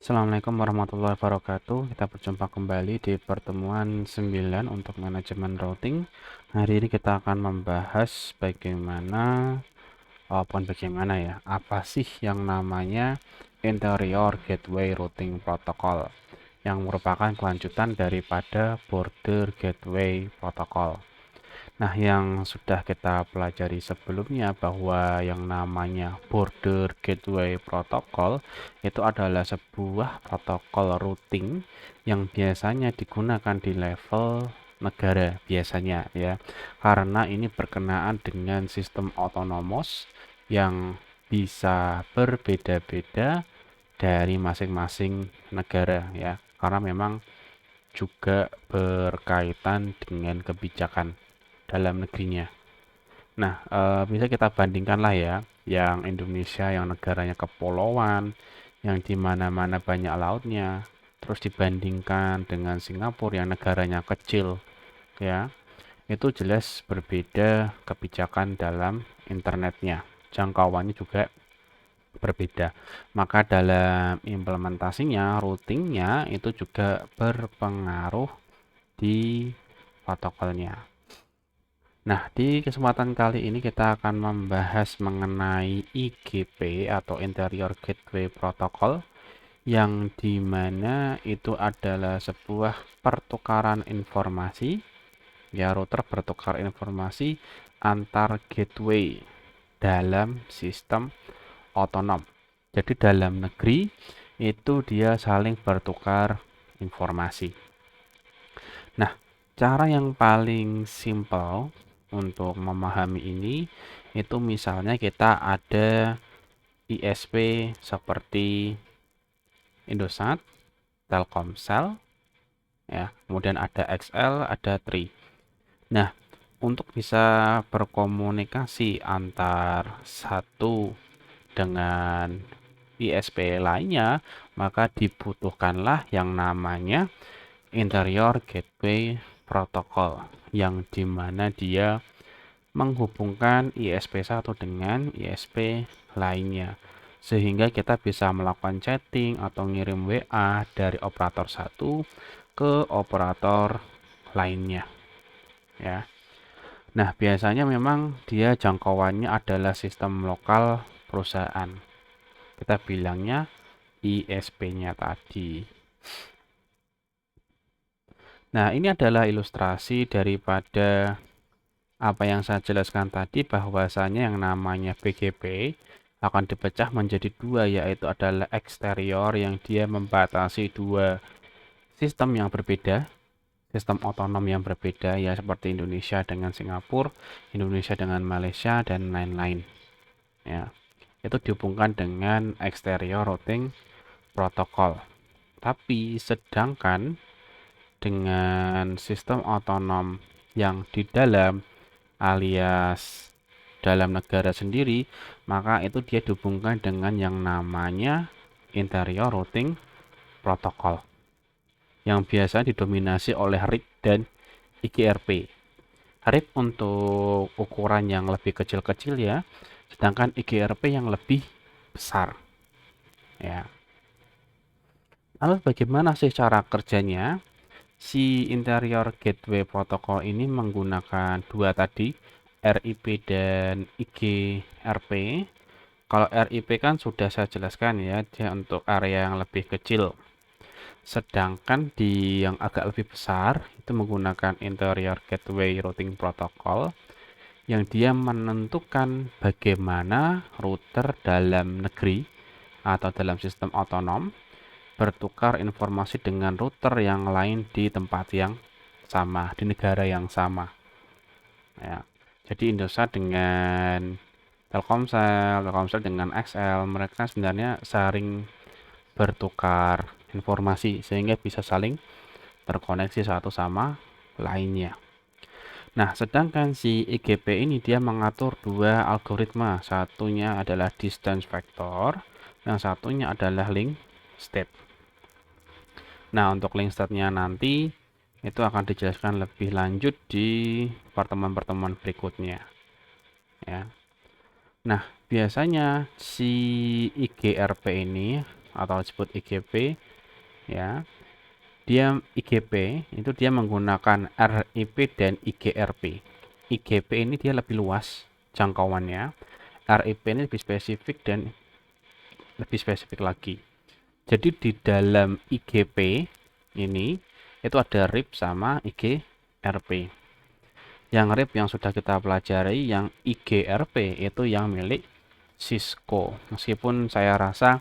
Assalamualaikum warahmatullahi wabarakatuh. Kita berjumpa kembali di pertemuan 9 untuk manajemen routing. Hari ini kita akan membahas apa sih yang namanya interior gateway routing protocol yang merupakan kelanjutan daripada border gateway protocol. Nah, yang sudah kita pelajari sebelumnya bahwa yang namanya Border Gateway Protocol itu adalah sebuah protokol routing yang biasanya digunakan di level negara biasanya ya. Karena ini berkenaan dengan sistem otonomos yang bisa berbeda-beda dari masing-masing negara ya. Karena memang juga berkaitan dengan kebijakan dalam negerinya. Nah, bisa kita bandingkan lah ya, yang Indonesia yang negaranya kepulauan, yang di mana-mana banyak lautnya, terus dibandingkan dengan Singapura yang negaranya kecil, ya, itu jelas berbeda kebijakan dalam internetnya. Jangkauannya juga berbeda. Maka dalam implementasinya, routingnya itu juga berpengaruh di protokolnya. Nah, di kesempatan kali ini kita akan membahas mengenai IGP atau Interior Gateway Protocol yang dimana itu adalah sebuah pertukaran informasi, ya router bertukar informasi antar gateway dalam sistem otonom. Jadi dalam negeri itu dia saling bertukar informasi. Nah, cara yang paling simpel untuk memahami ini itu misalnya kita ada ISP seperti Indosat, Telkomsel, ya, kemudian ada XL, ada Tri. Nah, untuk bisa berkomunikasi antar satu dengan ISP lainnya, maka dibutuhkanlah yang namanya Interior Gateway Protocol, yang dimana dia menghubungkan ISP1 dengan ISP lainnya. Sehingga kita bisa melakukan chatting atau ngirim WA dari operator satu ke operator lainnya. Ya. Nah, biasanya memang dia jangkauannya adalah sistem lokal perusahaan. Kita bilangnya ISP-nya tadi. Nah, ini adalah ilustrasi daripada apa yang saya jelaskan tadi, bahwasanya yang namanya BGP akan dipecah menjadi dua, yaitu adalah eksterior yang dia membatasi dua sistem yang berbeda, sistem otonom yang berbeda ya, seperti Indonesia dengan Singapura, Indonesia dengan Malaysia dan lain-lain. Ya, itu dihubungkan dengan exterior routing protocol. Tapi sedangkan dengan sistem otonom yang di dalam alias dalam negara sendiri, maka itu dia dihubungkan dengan yang namanya interior routing protocol yang biasa didominasi oleh RIP dan IGRP. RIP untuk ukuran yang lebih kecil-kecil ya, sedangkan IGRP yang lebih besar ya. Lalu bagaimana sih cara kerjanya? Si interior gateway protocol ini menggunakan dua tadi, RIP dan IGRP. Kalau RIP kan sudah saya jelaskan ya, dia untuk area yang lebih kecil. Sedangkan di yang agak lebih besar itu menggunakan interior gateway routing protocol yang dia menentukan bagaimana router dalam negeri atau dalam sistem otonom bertukar informasi dengan router yang lain di tempat yang sama, di negara yang sama. Ya. Jadi Indosat dengan Telkomsel, Telkomsel dengan XL, mereka sebenarnya saling bertukar informasi sehingga bisa saling terkoneksi satu sama lainnya. Nah, sedangkan si IGP ini dia mengatur dua algoritma. Satunya adalah distance vector, yang satunya adalah link state. Nah, untuk link state-nya nanti itu akan dijelaskan lebih lanjut di pertemuan-pertemuan berikutnya. Ya. Nah, biasanya si IGRP ini atau disebut IGP ya. Dia IGP itu dia menggunakan RIP dan IGRP. IGP ini dia lebih luas jangkauannya, RIP ini lebih spesifik dan lebih spesifik lagi. Jadi di dalam IGP ini itu ada RIP sama IGRP. Yang RIP yang sudah kita pelajari, yang IGRP itu yang milik Cisco. Meskipun saya rasa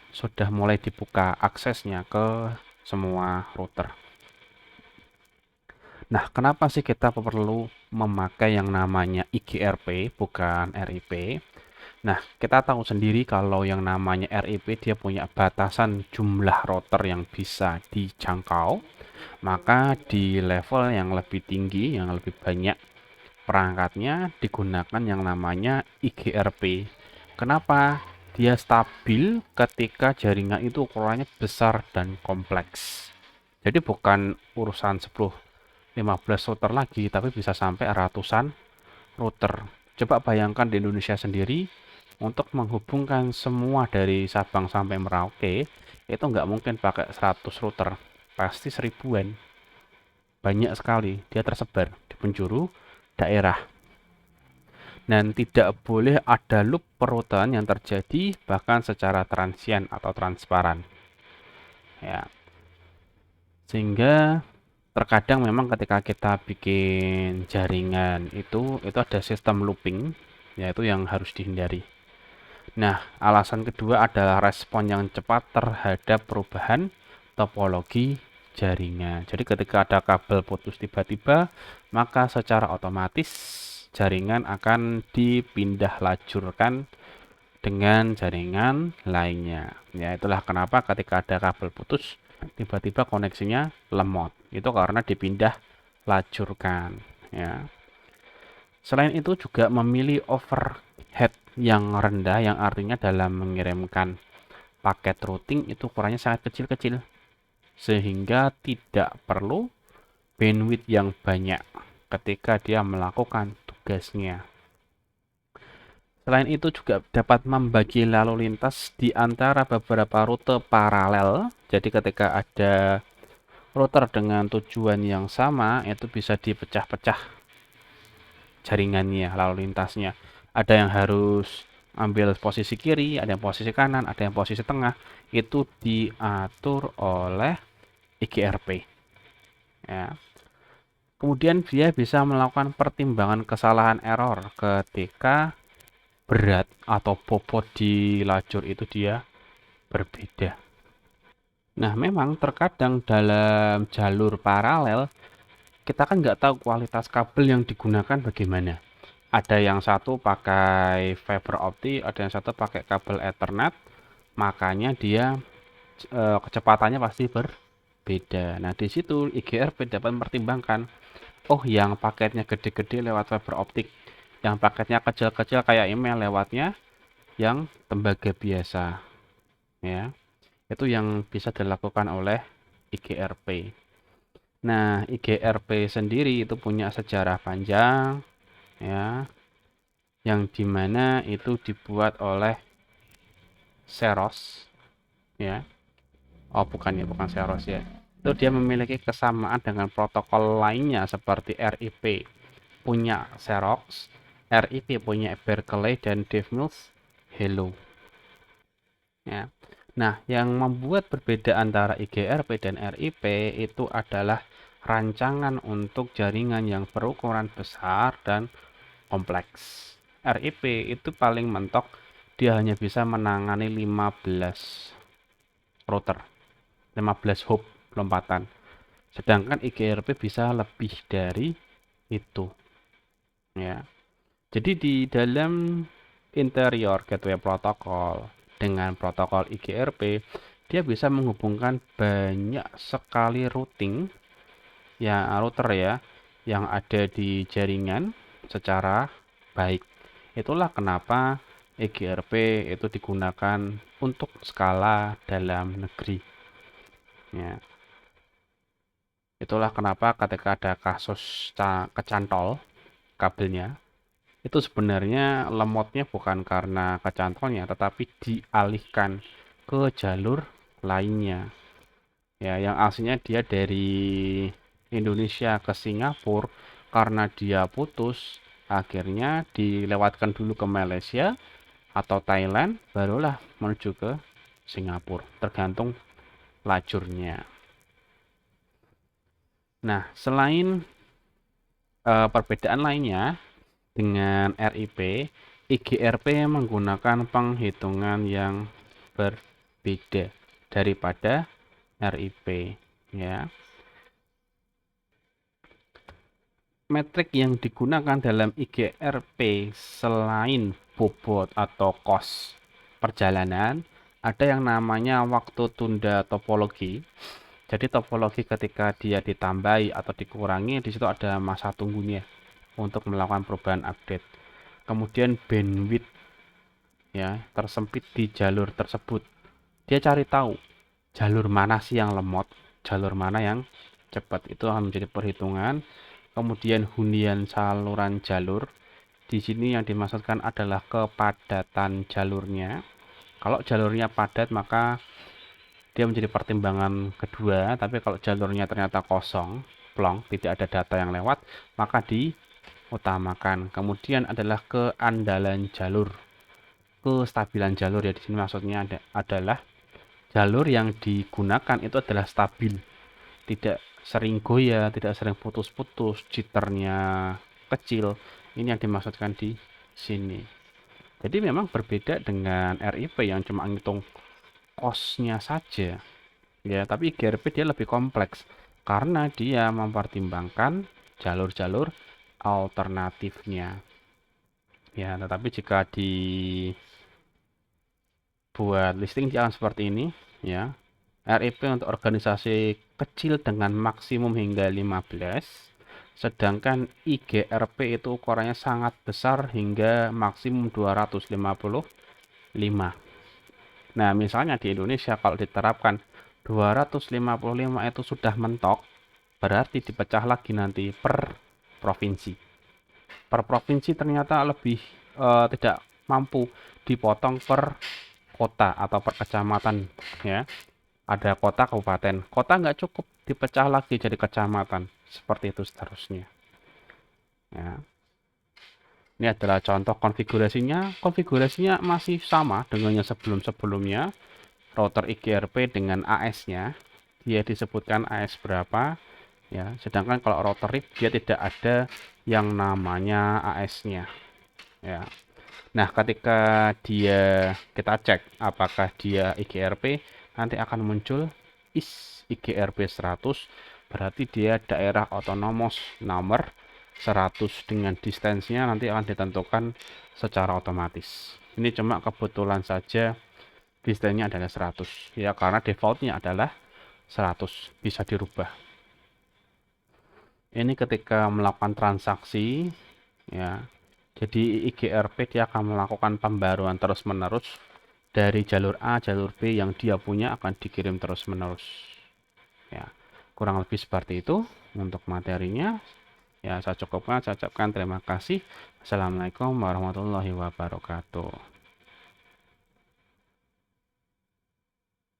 sudah mulai dibuka aksesnya ke semua router. Nah, kenapa sih kita perlu memakai yang namanya IGRP bukan RIP? Nah, kita tahu sendiri kalau yang namanya RIP dia punya batasan jumlah router yang bisa dijangkau. Maka di level yang lebih tinggi, yang lebih banyak perangkatnya digunakan yang namanya IGRP. Kenapa? Dia stabil ketika jaringan itu ukurannya besar dan kompleks. Jadi bukan urusan 10-15 router lagi, tapi bisa sampai ratusan router. Coba bayangkan di Indonesia sendiri, untuk menghubungkan semua dari Sabang sampai Merauke, itu nggak mungkin pakai 100 router, pasti seribuan. Banyak sekali, dia tersebar di penjuru daerah. Dan tidak boleh ada loop perutan yang terjadi bahkan secara transien atau transparan. Ya, sehingga terkadang memang ketika kita bikin jaringan itu ada sistem looping, yaitu yang harus dihindari. Nah, alasan kedua adalah respon yang cepat terhadap perubahan topologi jaringan. Jadi ketika ada kabel putus tiba-tiba, maka secara otomatis jaringan akan dipindah lajurkan dengan jaringan lainnya. Ya, itulah kenapa ketika ada kabel putus, tiba-tiba koneksinya lemot. Itu karena dipindah lajurkan. Ya. Selain itu juga memilih overhead yang rendah, yang artinya dalam mengirimkan paket routing itu ukurannya sangat kecil-kecil. Sehingga tidak perlu bandwidth yang banyak ketika dia melakukan tugasnya. Selain itu juga dapat membagi lalu lintas di antara beberapa rute paralel. Jadi ketika ada router dengan tujuan yang sama, itu bisa dipecah-pecah jaringannya, lalu lintasnya. Ada yang harus ambil posisi kiri, ada yang posisi kanan, ada yang posisi tengah. Itu diatur oleh IGRP. Ya. Kemudian dia bisa melakukan pertimbangan kesalahan error ketika berat atau bobot di lajur itu dia berbeda. Nah, memang terkadang dalam jalur paralel kita kan nggak tahu kualitas kabel yang digunakan bagaimana. Ada yang satu pakai fiber optik, ada yang satu pakai kabel Ethernet, makanya dia kecepatannya pasti berbeda. Nah, di situ IGRP dapat mempertimbangkan, oh yang paketnya gede-gede lewat fiber optik, yang paketnya kecil-kecil kayak email lewatnya yang tembaga biasa. Ya, itu yang bisa dilakukan oleh IGRP. Nah, IGRP sendiri itu punya sejarah panjang, ya, yang dimana itu dibuat oleh Xerox, ya. Oh, bukan ya, bukan Xerox ya. Itu dia memiliki kesamaan dengan protokol lainnya seperti RIP punya Xerox, RIP punya Berkeley dan DeVos Hello. Ya. Nah, yang membuat berbeda antara IGRP dan RIP itu adalah rancangan untuk jaringan yang berukuran besar dan kompleks. RIP itu paling mentok dia hanya bisa menangani 15 router, 15 hop lompatan. Sedangkan IGRP bisa lebih dari itu. Ya. Jadi di dalam interior gateway protokol dengan protokol IGRP, dia bisa menghubungkan banyak sekali routing ya router ya yang ada di jaringan secara baik. Itulah kenapa IGRP itu digunakan untuk skala dalam negeri. Ya. Itulah kenapa ketika ada kasus kecantol kabelnya, itu sebenarnya lemotnya bukan karena kecantolnya, tetapi dialihkan ke jalur lainnya. Ya, yang aslinya dia dari Indonesia ke Singapura, karena dia putus, akhirnya dilewatkan dulu ke Malaysia atau Thailand, barulah menuju ke Singapura, tergantung lajurnya. Nah, selain perbedaan lainnya dengan RIP, IGRP menggunakan penghitungan yang berbeda daripada RIP, ya. Metrik yang digunakan dalam IGRP selain bobot atau kos perjalanan, ada yang namanya waktu tunda topologi. Jadi topologi ketika dia ditambahi atau dikurangi, di situ ada masa tunggunya untuk melakukan perubahan update. Kemudian bandwidth, ya, tersempit di jalur tersebut. Dia cari tahu jalur mana sih yang lemot, jalur mana yang cepat, itu akan menjadi perhitungan. Kemudian hunian saluran jalur, di sini yang dimaksudkan adalah kepadatan jalurnya. Kalau jalurnya padat maka dia menjadi pertimbangan kedua, tapi kalau jalurnya ternyata kosong, plong, tidak ada data yang lewat, maka diutamakan. Kemudian adalah keandalan jalur, kestabilan jalur, ya, di sini maksudnya adalah jalur yang digunakan itu adalah stabil, tidak sering goyah, tidak sering putus-putus, jitternya kecil. Ini yang dimaksudkan di sini. Jadi memang berbeda dengan RIP yang cuma ngitung kosnya saja, ya, tapi IGRP dia lebih kompleks karena dia mempertimbangkan jalur-jalur alternatifnya. Ya, tetapi jika dibuat listing jalan seperti ini, ya, RIP untuk organisasi kecil dengan maksimum hingga 15, sedangkan IGRP itu ukurannya sangat besar hingga maksimum 255. Nah, misalnya di Indonesia kalau diterapkan 255 itu sudah mentok, berarti dipecah lagi nanti per provinsi. Per provinsi ternyata lebih tidak mampu, dipotong per kota atau per kecamatan, ya. Ada kota, kabupaten. Kota nggak cukup, dipecah lagi jadi kecamatan. Seperti itu seterusnya. Ya. Ini adalah contoh konfigurasinya. Konfigurasinya masih sama dengan yang sebelum-sebelumnya. Router IGRP dengan AS-nya, dia disebutkan AS berapa, ya. Sedangkan kalau router RIP dia tidak ada yang namanya AS-nya, ya. Nah, ketika kita cek apakah dia IGRP, nanti akan muncul is IGRP 100, berarti dia daerah otonomos nomor 100 dengan distansinya nanti akan ditentukan secara otomatis. Ini cuma kebetulan saja distance-nya adalah 100, ya, karena defaultnya adalah 100, bisa dirubah. Ini ketika melakukan transaksi, ya. Jadi IGRP dia akan melakukan pembaruan terus-menerus dari jalur A, jalur B yang dia punya akan dikirim terus-menerus. Ya, kurang lebih seperti itu untuk materinya. Ya, saya cukupkan, saya ucapkan terima kasih. Assalamualaikum warahmatullahi wabarakatuh.